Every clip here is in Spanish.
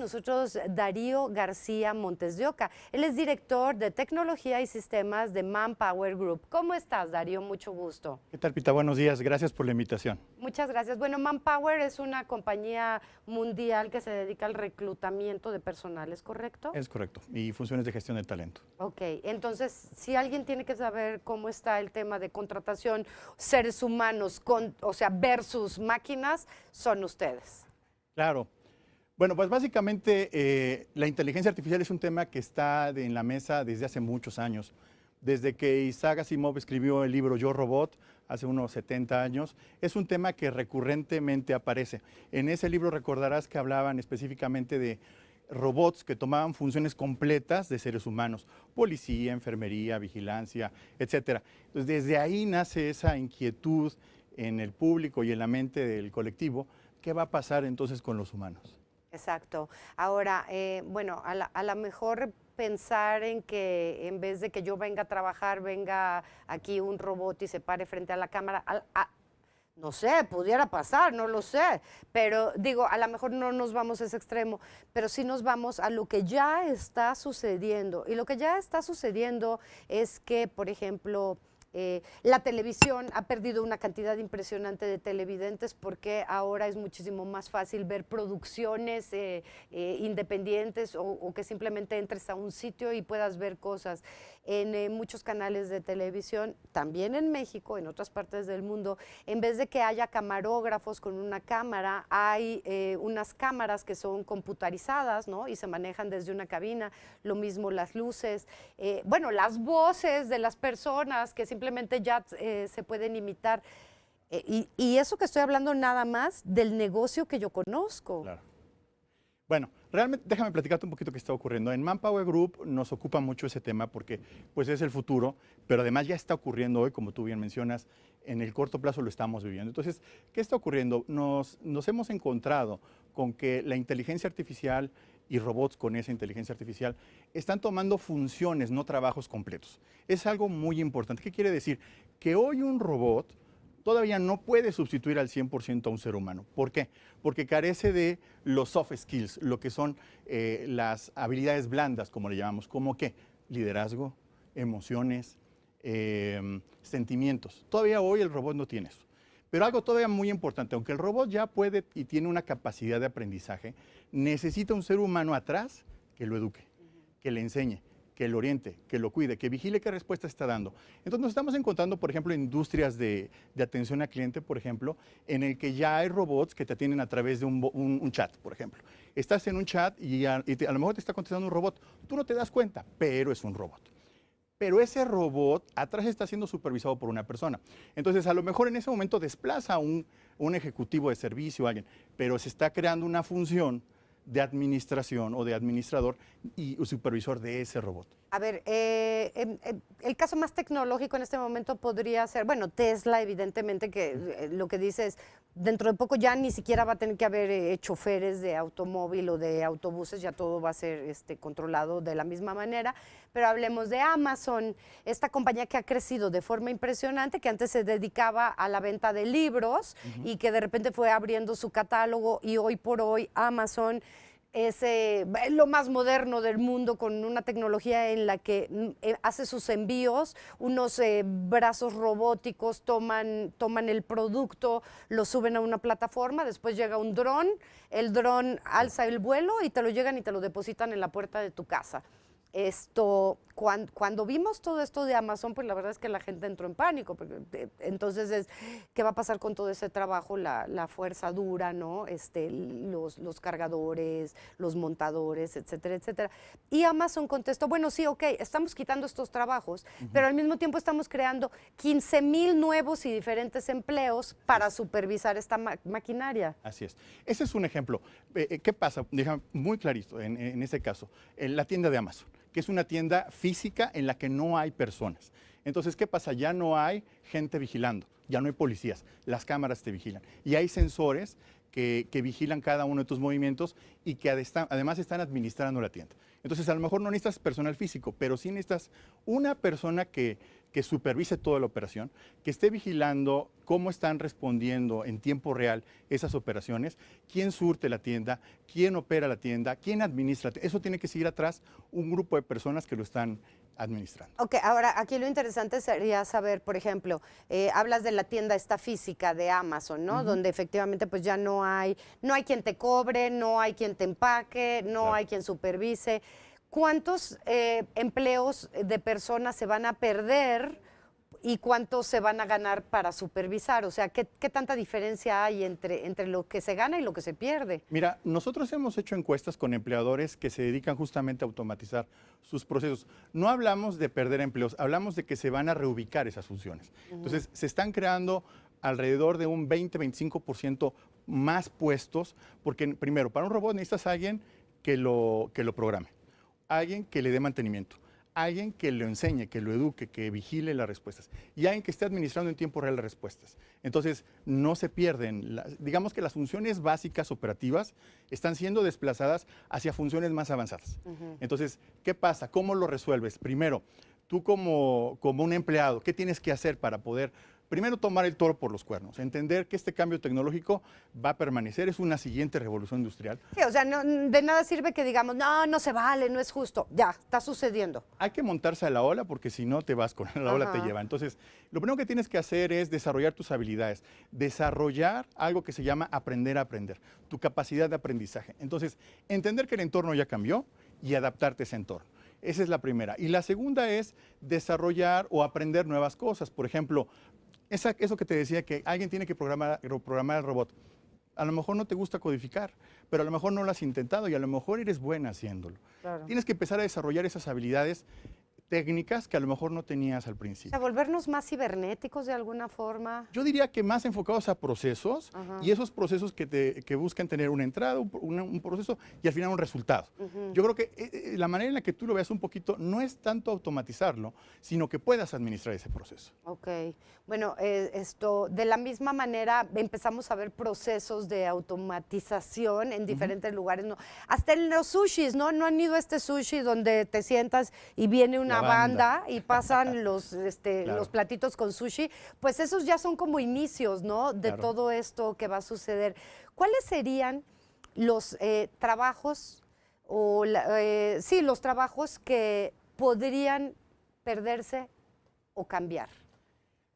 con nosotros Darío García Montes de Oca. Él es director de tecnología y sistemas de Manpower Group. ¿Cómo estás, Darío? Mucho gusto. ¿Qué tal, Pita? Buenos días. Gracias por la invitación. Muchas gracias. Bueno, Manpower es una compañía mundial que se dedica al reclutamiento de personal, ¿es correcto? Es correcto. Y funciones de gestión de talento. Ok, entonces, si alguien tiene que saber cómo está el tema de contratación, seres humanos, o sea, versus máquinas, son ustedes. Claro. Bueno, pues básicamente la inteligencia artificial es un tema que está en la mesa desde hace muchos años. Desde que Isaac Asimov escribió el libro Yo, Robot, hace unos 70 años, es un tema que recurrentemente aparece. En ese libro recordarás que hablaban específicamente de robots que tomaban funciones completas de seres humanos, policía, enfermería, vigilancia, etcétera. Entonces, desde ahí nace esa inquietud en el público y en la mente del colectivo, ¿qué va a pasar entonces con los humanos? Exacto. Ahora, bueno, a la mejor pensar en que en vez de que yo venga a trabajar, venga aquí un robot y se pare frente a la cámara, no sé, pudiera pasar, no lo sé, pero digo, a lo mejor no nos vamos a ese extremo, pero sí nos vamos a lo que ya está sucediendo. Y lo que ya está sucediendo es que, por ejemplo, la televisión ha perdido una cantidad impresionante de televidentes porque ahora es muchísimo más fácil ver producciones independientes o que simplemente entres a un sitio y puedas ver cosas. En muchos canales de televisión, también en México, en otras partes del mundo, en vez de que haya camarógrafos con una cámara, hay unas cámaras que son computarizadas, ¿no? Y se manejan desde una cabina, lo mismo las luces, bueno, las voces de las personas que simplemente ya se pueden imitar. Y eso que estoy hablando nada más del negocio que yo conozco. Claro. Bueno, realmente déjame platicarte un poquito qué está ocurriendo. En Manpower Group nos ocupa mucho ese tema porque pues es el futuro, pero además ya está ocurriendo hoy, como tú bien mencionas, en el corto plazo lo estamos viviendo. Entonces, ¿qué está ocurriendo? Nos hemos encontrado con que la inteligencia artificial y robots con esa inteligencia artificial están tomando funciones, no trabajos completos. Es algo muy importante. ¿Qué quiere decir? Que hoy un robot todavía no puede sustituir al 100% a un ser humano. ¿Por qué? Porque carece de los soft skills, lo que son las habilidades blandas, como le llamamos, como que liderazgo, emociones, sentimientos. Todavía hoy el robot no tiene eso. Pero algo todavía muy importante, aunque el robot ya puede y tiene una capacidad de aprendizaje, necesita un ser humano atrás que lo eduque, que le enseñe, que lo oriente, que lo cuide, que vigile qué respuesta está dando. Entonces nos estamos encontrando, por ejemplo, en industrias de atención al cliente, por ejemplo, en el que ya hay robots que te atienden a través de un chat, por ejemplo. Estás en un chat y a lo mejor te está contestando un robot. Tú no te das cuenta, pero es un robot. Pero ese robot atrás está siendo supervisado por una persona. Entonces, a lo mejor en ese momento desplaza a un ejecutivo de servicio, alguien, pero se está creando una función de administración o de administrador y supervisor de ese robot. A ver, el caso más tecnológico en este momento podría ser, bueno, Tesla, evidentemente, que lo que dice es, dentro de poco ya ni siquiera va a tener que haber choferes de automóvil o de autobuses, ya todo va a ser controlado de la misma manera, pero hablemos de Amazon, esta compañía que ha crecido de forma impresionante, que antes se dedicaba a la venta de libros y que de repente fue abriendo su catálogo y hoy por hoy Amazon es lo más moderno del mundo con una tecnología en la que hace sus envíos, unos brazos robóticos toman el producto, lo suben a una plataforma, después llega un dron, el dron alza el vuelo y te lo llegan y te lo depositan en la puerta de tu casa. Cuando vimos todo esto de Amazon, pues la verdad es que la gente entró en pánico. Entonces, ¿qué va a pasar con todo ese trabajo? La fuerza dura, ¿no? Los cargadores, los montadores, etcétera, etcétera. Y Amazon contestó, bueno, sí, ok, estamos quitando estos trabajos, pero al mismo tiempo estamos creando 15,000 nuevos y diferentes empleos para supervisar esta maquinaria. Así es. Ese es un ejemplo. ¿Qué pasa? Déjame muy clarito en este caso. En la tienda de Amazon, que es una tienda física en la que no hay personas. Entonces, ¿qué pasa? Ya no hay gente vigilando, ya no hay policías, las cámaras te vigilan. Y hay sensores que vigilan cada uno de tus movimientos y que además están administrando la tienda. Entonces, a lo mejor no necesitas personal físico, pero sí necesitas una persona que que supervise toda la operación, que esté vigilando cómo están respondiendo en tiempo real esas operaciones, quién surte la tienda, quién opera la tienda, quién administra. Eso tiene que seguir atrás un grupo de personas que lo están administrando. Ok, ahora aquí lo interesante sería saber, por ejemplo, hablas de la tienda esta física de Amazon, ¿no? Donde efectivamente pues ya no hay quien te cobre, no hay quien te empaque, no hay quien supervise. ¿Cuántos empleos de personas se van a perder y cuántos se van a ganar para supervisar? O sea, ¿qué tanta diferencia hay entre lo que se gana y lo que se pierde? Mira, nosotros hemos hecho encuestas con empleadores que se dedican justamente a automatizar sus procesos. No hablamos de perder empleos, hablamos de que se van a reubicar esas funciones. Entonces, se están creando alrededor de un 20-25% más puestos, porque primero, para un robot necesitas a alguien que lo programe, alguien que le dé mantenimiento, alguien que lo enseñe, que lo eduque, que vigile las respuestas y alguien que esté administrando en tiempo real las respuestas. Entonces, no se pierden. Digamos que las funciones básicas operativas están siendo desplazadas hacia funciones más avanzadas. Entonces, ¿qué pasa? ¿Cómo lo resuelves? Primero, tú como un empleado, ¿qué tienes que hacer para poder primero tomar el toro por los cuernos, entender que este cambio tecnológico va a permanecer, es una siguiente revolución industrial? Sí, o sea, de nada sirve que digamos, no se vale, no es justo. Ya, está sucediendo. Hay que montarse a la ola porque si no te vas con la ola, te lleva. Entonces, lo primero que tienes que hacer es desarrollar tus habilidades, desarrollar algo que se llama aprender a aprender, tu capacidad de aprendizaje. Entonces, entender que el entorno ya cambió y adaptarte a ese entorno. Esa es la primera. Y la segunda es desarrollar o aprender nuevas cosas. Por ejemplo, eso que te decía, que alguien tiene que programar el robot. A lo mejor no te gusta codificar, pero a lo mejor no lo has intentado y a lo mejor eres buena haciéndolo. Claro. Tienes que empezar a desarrollar esas habilidades técnicas que a lo mejor no tenías al O principio. sea, volvernos más cibernéticos de alguna forma. Yo diría que más enfocados a procesos y esos procesos que buscan tener una entrada, un proceso y al final un resultado. Yo creo que la manera en la que tú lo veas un poquito no es tanto automatizarlo, sino que puedas administrar ese proceso. Ok, bueno, de la misma manera empezamos a ver procesos de automatización en diferentes lugares, ¿no? Hasta en los sushis, ¿no? ¿No han ido a este sushi donde te sientas y viene una banda y pasan los platitos con sushi? Pues esos ya son como inicios, ¿no? De todo esto que va a suceder. ¿Cuáles serían los trabajos los trabajos que podrían perderse o cambiar?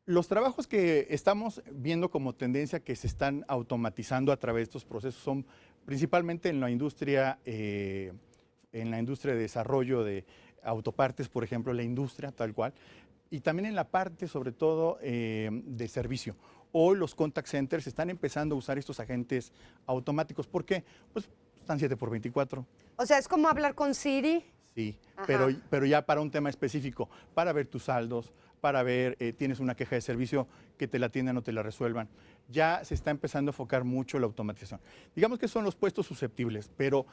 Los trabajos que estamos viendo como tendencia que se están automatizando a través de estos procesos son principalmente en la industria de desarrollo de autopartes, por ejemplo, la industria tal cual, y también en la parte sobre todo de servicio. Hoy los contact centers están empezando a usar estos agentes automáticos. ¿Por qué? Pues están 7x24. O sea, es como hablar con Siri. Sí, pero ya para un tema específico, para ver tus saldos, para ver, tienes una queja de servicio, que te la atiendan o te la resuelvan. Ya se está empezando a enfocar mucho la automatización. Digamos que son los puestos susceptibles, pero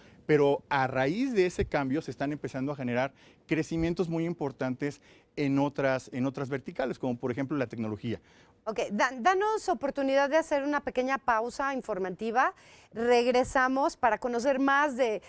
a raíz de ese cambio se están empezando a generar crecimientos muy importantes en otras verticales, como por ejemplo la tecnología. Ok, danos oportunidad de hacer una pequeña pausa informativa. Regresamos para conocer más de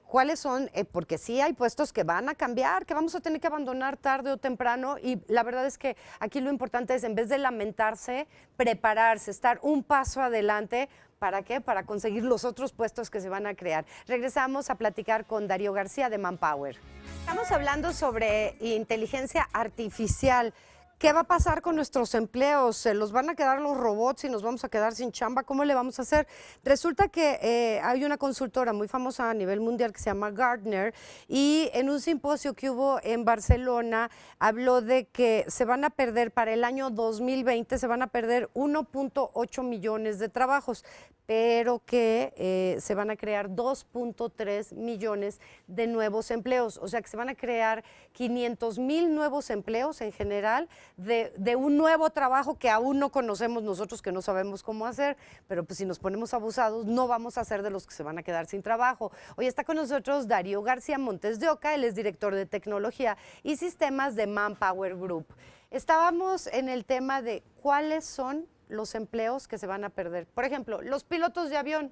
cuáles son, porque sí hay puestos que van a cambiar, que vamos a tener que abandonar tarde o temprano, y la verdad es que aquí lo importante es, en vez de lamentarse, prepararse, estar un paso adelante. ¿Para qué? Para conseguir los otros puestos que se van a crear. Regresamos a platicar con Darío García de Manpower. Estamos hablando sobre inteligencia artificial. ¿Qué va a pasar con nuestros empleos? ¿Se los van a quedar los robots y nos vamos a quedar sin chamba? ¿Cómo le vamos a hacer? Resulta que hay una consultora muy famosa a nivel mundial que se llama Gartner, y en un simposio que hubo en Barcelona habló de que se van a perder para el año 2020, se van a perder 1.8 millones de trabajos, pero que se van a crear 2.3 millones de nuevos empleos. O sea que se van a crear 500,000 nuevos empleos en general de un nuevo trabajo que aún no conocemos nosotros, que no sabemos cómo hacer, pero pues si nos ponemos abusados no vamos a ser de los que se van a quedar sin trabajo. Hoy está con nosotros Darío García Montes de Oca, él es director de tecnología y sistemas de Manpower Group. Estábamos en el tema de cuáles son los empleos que se van a perder. Por ejemplo, los pilotos de avión.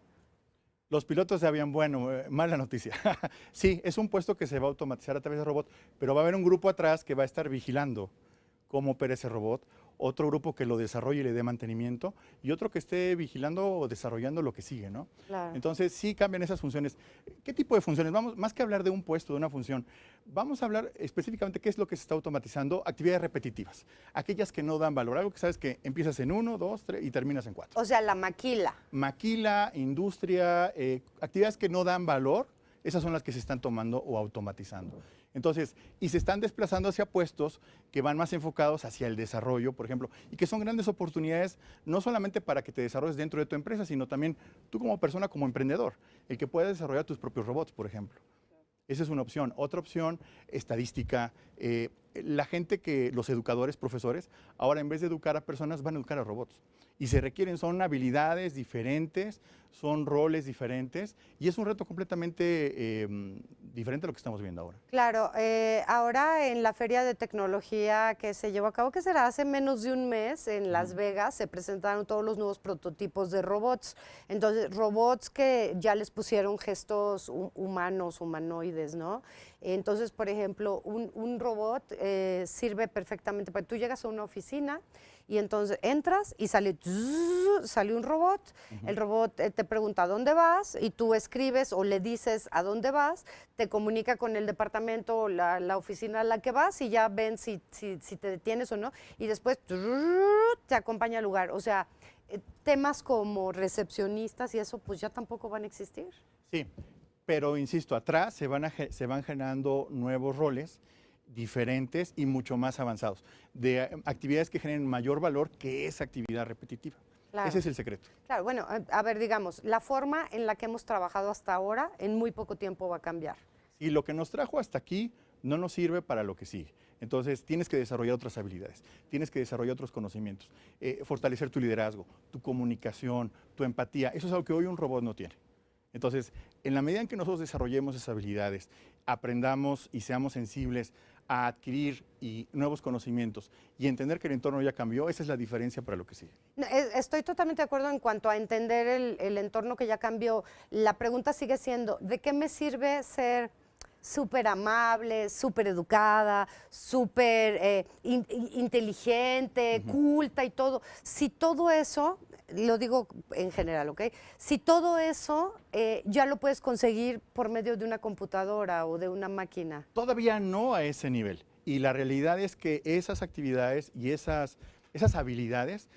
Los pilotos de avión, bueno, mala noticia. Sí, es un puesto que se va a automatizar a través de robot, pero va a haber un grupo atrás que va a estar vigilando cómo opera ese robot, otro grupo que lo desarrolle y le dé mantenimiento, y otro que esté vigilando o desarrollando lo que sigue, ¿no? Claro. Entonces, sí cambian esas funciones. ¿Qué tipo de funciones? Vamos, más que hablar de un puesto, de una función, vamos a hablar específicamente qué es lo que se está automatizando, actividades repetitivas, aquellas que no dan valor, algo que sabes que empiezas en 1, 2, 3 y terminas en 4. O sea, la maquila. Maquila, industria, actividades que no dan valor, esas son las que se están tomando o automatizando. Entonces, y se están desplazando hacia puestos que van más enfocados hacia el desarrollo, por ejemplo, y que son grandes oportunidades no solamente para que te desarrolles dentro de tu empresa, sino también tú como persona, como emprendedor, el que puedas desarrollar tus propios robots, por ejemplo. Esa es una opción. Otra opción, estadística. La gente los educadores, profesores, ahora en vez de educar a personas, van a educar a robots. Y se requieren, son habilidades diferentes, son roles diferentes, y es un reto completamente diferente a lo que estamos viendo ahora. Claro, ahora en la Feria de Tecnología que se llevó a cabo, que será hace menos de un mes en Las Vegas, se presentaron todos los nuevos prototipos de robots. Entonces, robots que ya les pusieron gestos humanos, humanoides, ¿no? Entonces, por ejemplo, un robot sirve perfectamente para tú llegas a una oficina y entonces entras y sale un robot. El robot te pregunta a dónde vas y tú escribes o le dices a dónde vas, te comunica con el departamento o la oficina a la que vas y ya ven si te detienes o no, y después te acompaña al lugar. O sea, temas como recepcionistas y eso pues ya tampoco van a existir. Sí, pero insisto, atrás se van generando nuevos roles diferentes y mucho más avanzados, de actividades que generen mayor valor que esa actividad repetitiva. Claro. Ese es el secreto. Claro, bueno, a ver, digamos, la forma en la que hemos trabajado hasta ahora en muy poco tiempo va a cambiar. Y lo que nos trajo hasta aquí no nos sirve para lo que sigue. Entonces, tienes que desarrollar otras habilidades, tienes que desarrollar otros conocimientos, fortalecer tu liderazgo, tu comunicación, tu empatía. Eso es algo que hoy un robot no tiene. Entonces, en la medida en que nosotros desarrollemos esas habilidades, aprendamos y seamos sensibles a adquirir nuevos conocimientos y entender que el entorno ya cambió, esa es la diferencia para lo que sigue. Estoy totalmente de acuerdo en cuanto a entender el entorno que ya cambió. La pregunta sigue siendo, ¿de qué me sirve ser súper amable, súper educada, súper inteligente, culta y todo? Si todo eso, lo digo en general, ¿ok? Si todo eso ya lo puedes conseguir por medio de una computadora o de una máquina. Todavía no a ese nivel. Y la realidad es que esas actividades y esas habilidades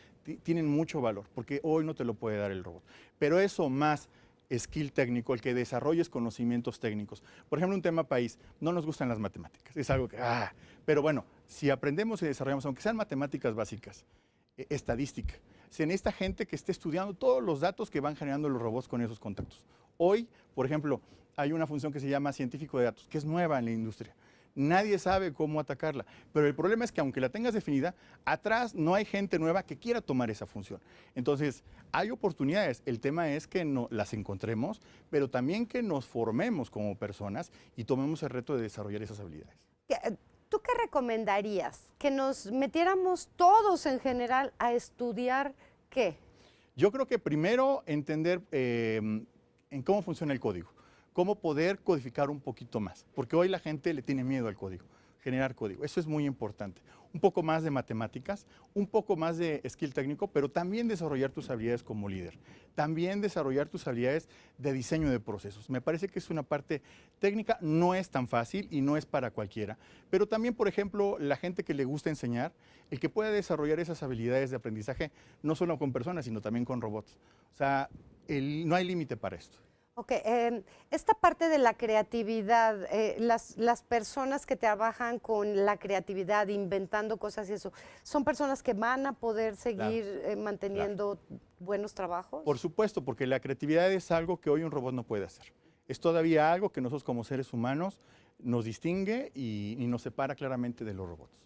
tienen mucho valor, porque hoy no te lo puede dar el robot. Pero eso más skill técnico, el que desarrolles conocimientos técnicos. Por ejemplo, un tema país, no nos gustan las matemáticas, es algo que, pero bueno, si aprendemos y desarrollamos, aunque sean matemáticas básicas, estadística, se necesita gente que esté estudiando todos los datos que van generando los robots con esos contactos. Hoy, por ejemplo, hay una función que se llama científico de datos, que es nueva en la industria. Nadie sabe cómo atacarla, pero el problema es que aunque la tengas definida, atrás no hay gente nueva que quiera tomar esa función. Entonces, hay oportunidades, el tema es que las encontremos, pero también que nos formemos como personas y tomemos el reto de desarrollar esas habilidades. ¿Tú qué recomendarías? ¿Que nos metiéramos todos en general a estudiar qué? Yo creo que primero entender en cómo funciona el código. Cómo poder codificar un poquito más, porque hoy la gente le tiene miedo al código, generar código, eso es muy importante. Un poco más de matemáticas, un poco más de skill técnico, pero también desarrollar tus habilidades como líder, también desarrollar tus habilidades de diseño de procesos. Me parece que es una parte técnica, no es tan fácil y no es para cualquiera, pero también, por ejemplo, la gente que le gusta enseñar, el que pueda desarrollar esas habilidades de aprendizaje, no solo con personas, sino también con robots. O sea, no hay límite para esto. Ok, esta parte de la creatividad, las personas que trabajan con la creatividad, inventando cosas y eso, ¿son personas que van a poder seguir manteniendo buenos trabajos? Por supuesto, porque la creatividad es algo que hoy un robot no puede hacer. Es todavía algo que nosotros como seres humanos nos distingue y nos separa claramente de los robots.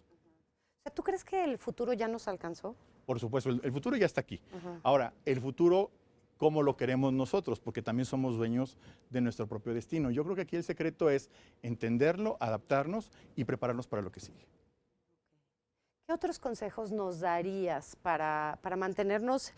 O sea, ¿tú crees que el futuro ya nos alcanzó? Por supuesto, el futuro ya está aquí. Ahora, el futuro, ¿cómo lo queremos nosotros? Porque también somos dueños de nuestro propio destino. Yo creo que aquí el secreto es entenderlo, adaptarnos y prepararnos para lo que sigue. ¿Qué otros consejos nos darías para mantenernos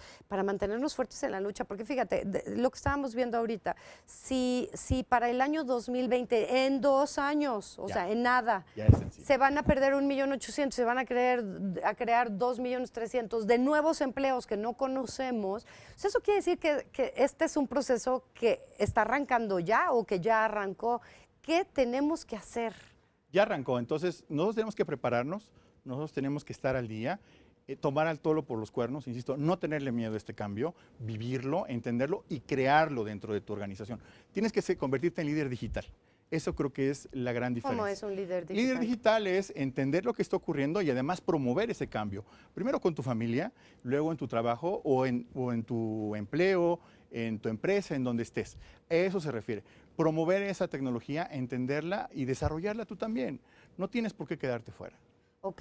fuertes en la lucha? Porque fíjate, lo que estábamos viendo ahorita, si para el año 2020, en 2 años, o Ya, sea, en nada, ya es sencillo. se van a perder 1.800.000, se van a crear 2.300.000 de nuevos empleos que no conocemos. O sea, eso quiere decir que este es un proceso que está arrancando ya o que ya arrancó. ¿Qué tenemos que hacer? Ya arrancó, entonces nosotros tenemos que prepararnos, nosotros tenemos que estar al día, tomar al toro por los cuernos, insisto, no tenerle miedo a este cambio, vivirlo, entenderlo y crearlo dentro de tu organización. Tienes que convertirte en líder digital. Eso creo que es la gran diferencia. ¿Cómo es un líder digital? Líder digital es entender lo que está ocurriendo y además promover ese cambio. Primero con tu familia, luego en tu trabajo o en tu empleo, en tu empresa, en donde estés. A eso se refiere. Promover esa tecnología, entenderla y desarrollarla tú también. No tienes por qué quedarte fuera. Ok,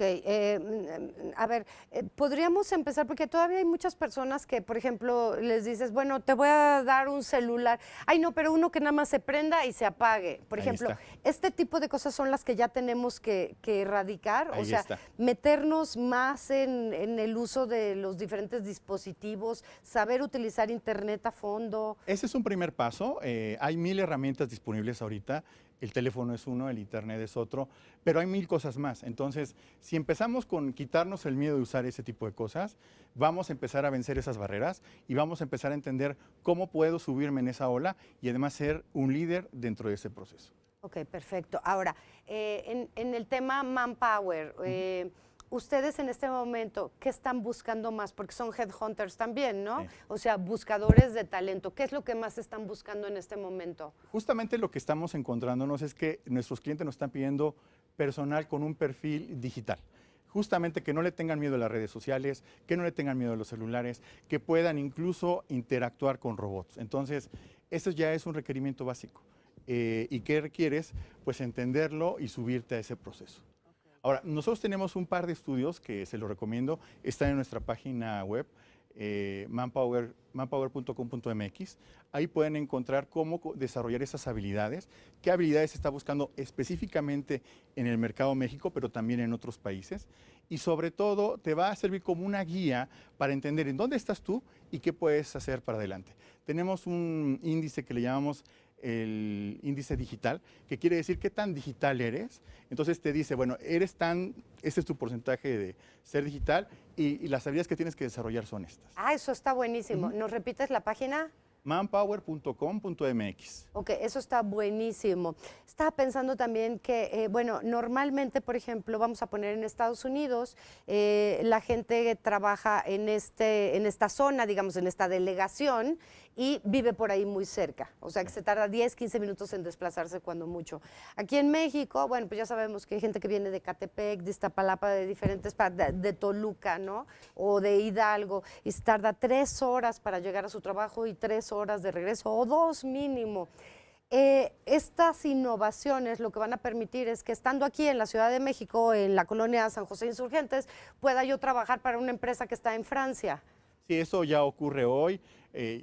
a ver, podríamos empezar porque todavía hay muchas personas que, por ejemplo, les dices, bueno, te voy a dar un celular. Ay, no, pero uno que nada más se prenda y se apague. Por Ahí ejemplo, está. este tipo de cosas son las que ya tenemos que erradicar. Ahí O sea, está. meternos más en el uso de los diferentes dispositivos, saber utilizar Internet a fondo. Ese es un primer paso. Hay 1000 herramientas disponibles ahorita. El teléfono es uno, el internet es otro, pero hay 1000 cosas más. Entonces, si empezamos con quitarnos el miedo de usar ese tipo de cosas, vamos a empezar a vencer esas barreras y vamos a empezar a entender cómo puedo subirme en esa ola y además ser un líder dentro de ese proceso. Ok, perfecto. Ahora, en el tema Manpower, ustedes en este momento, ¿qué están buscando más? Porque son headhunters también, ¿no? Sí. O sea, buscadores de talento. ¿Qué es lo que más están buscando en este momento? Justamente lo que estamos encontrándonos es que nuestros clientes nos están pidiendo personal con un perfil digital. Justamente que no le tengan miedo a las redes sociales, que no le tengan miedo a los celulares, que puedan incluso interactuar con robots. Entonces, eso ya es un requerimiento básico. ¿Y qué requieres? Pues entenderlo y subirte a ese proceso. Ahora, nosotros tenemos un par de estudios que se los recomiendo, están en nuestra página web, manpower.com.mx. Ahí pueden encontrar cómo desarrollar esas habilidades, qué habilidades se está buscando específicamente en el mercado México, pero también en otros países. Y sobre todo, te va a servir como una guía para entender en dónde estás tú y qué puedes hacer para adelante. Tenemos un índice que le llamamos el índice digital, que quiere decir qué tan digital eres. Entonces te dice, bueno, este es tu porcentaje de ser digital y las habilidades que tienes que desarrollar son estas. Ah, eso está buenísimo. ¿Nos repites la página? manpower.com.mx. Ok, eso está buenísimo. Estaba pensando también que, bueno, normalmente, por ejemplo, vamos a poner en Estados Unidos, la gente trabaja en esta zona, digamos, en esta delegación y vive por ahí muy cerca. O sea, que se tarda 10, 15 minutos en desplazarse cuando mucho. Aquí en México, bueno, pues ya sabemos que hay gente que viene de Catepec, de Iztapalapa, de diferentes partes, de Toluca, ¿no? O de Hidalgo, y se tarda 3 horas para llegar a su trabajo y 3 horas de regreso, o 2 mínimo. Estas innovaciones lo que van a permitir es que estando aquí en la Ciudad de México, en la colonia San José Insurgentes, pueda yo trabajar para una empresa que está en Francia. Sí, eso ya ocurre hoy.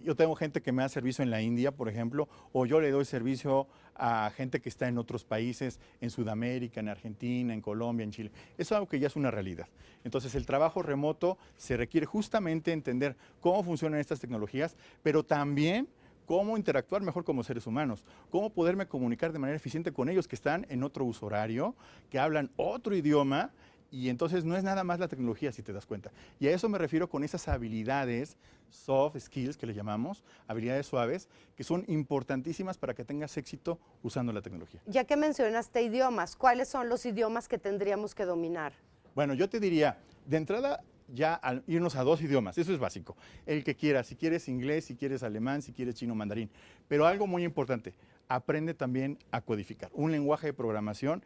Yo tengo gente que me da servicio en la India, por ejemplo, o yo le doy servicio a gente que está en otros países, en Sudamérica, en Argentina, en Colombia, en Chile. Eso es algo que ya es una realidad. Entonces, el trabajo remoto se requiere justamente entender cómo funcionan estas tecnologías, pero también cómo interactuar mejor como seres humanos, cómo poderme comunicar de manera eficiente con ellos que están en otro uso horario, que hablan otro idioma. Y entonces no es nada más la tecnología, si te das cuenta. Y a eso me refiero con esas habilidades, soft skills que le llamamos, habilidades suaves, que son importantísimas para que tengas éxito usando la tecnología. Ya que mencionaste idiomas, ¿cuáles son los idiomas que tendríamos que dominar? Bueno, yo te diría, de entrada, ya irnos a 2 idiomas, eso es básico. El que quieras, si quieres inglés, si quieres alemán, si quieres chino, mandarín. Pero algo muy importante, aprende también a codificar. Un lenguaje de programación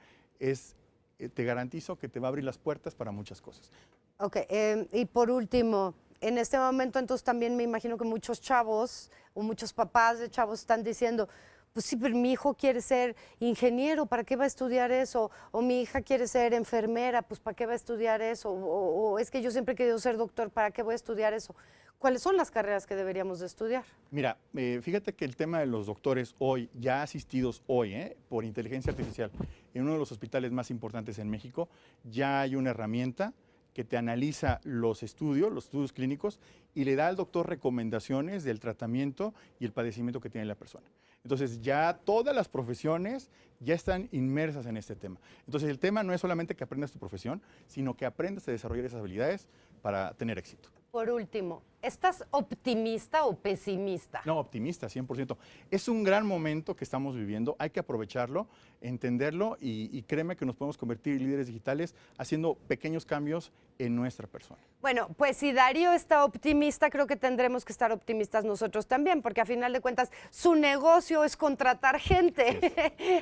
te garantizo que te va a abrir las puertas para muchas cosas. Ok, y por último, en este momento entonces también me imagino que muchos chavos o muchos papás de chavos están diciendo, pues sí, pero mi hijo quiere ser ingeniero, ¿para qué va a estudiar eso? O mi hija quiere ser enfermera, pues ¿para qué va a estudiar eso? O es que yo siempre he querido ser doctor, ¿para qué voy a estudiar eso? ¿Cuáles son las carreras que deberíamos de estudiar? Mira, fíjate que el tema de los doctores hoy, ya asistidos hoy, por inteligencia artificial, en uno de los hospitales más importantes en México, ya hay una herramienta que te analiza los estudios clínicos, y le da al doctor recomendaciones del tratamiento y el padecimiento que tiene la persona. Entonces ya todas las profesiones ya están inmersas en este tema. Entonces el tema no es solamente que aprendas tu profesión, sino que aprendas a desarrollar esas habilidades para tener éxito. Por último, ¿estás optimista o pesimista? No, optimista, 100%. Es un gran momento que estamos viviendo, hay que aprovecharlo, entenderlo y créeme que nos podemos convertir en líderes digitales haciendo pequeños cambios en nuestra persona. Bueno, pues si Darío está optimista, creo que tendremos que estar optimistas nosotros también, porque a final de cuentas su negocio es contratar gente.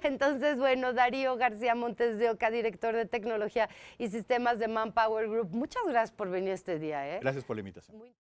Entonces, bueno, Darío García Montes de Oca, director de tecnología y sistemas de Manpower Group, muchas gracias por venir este día. Gracias por la invitación.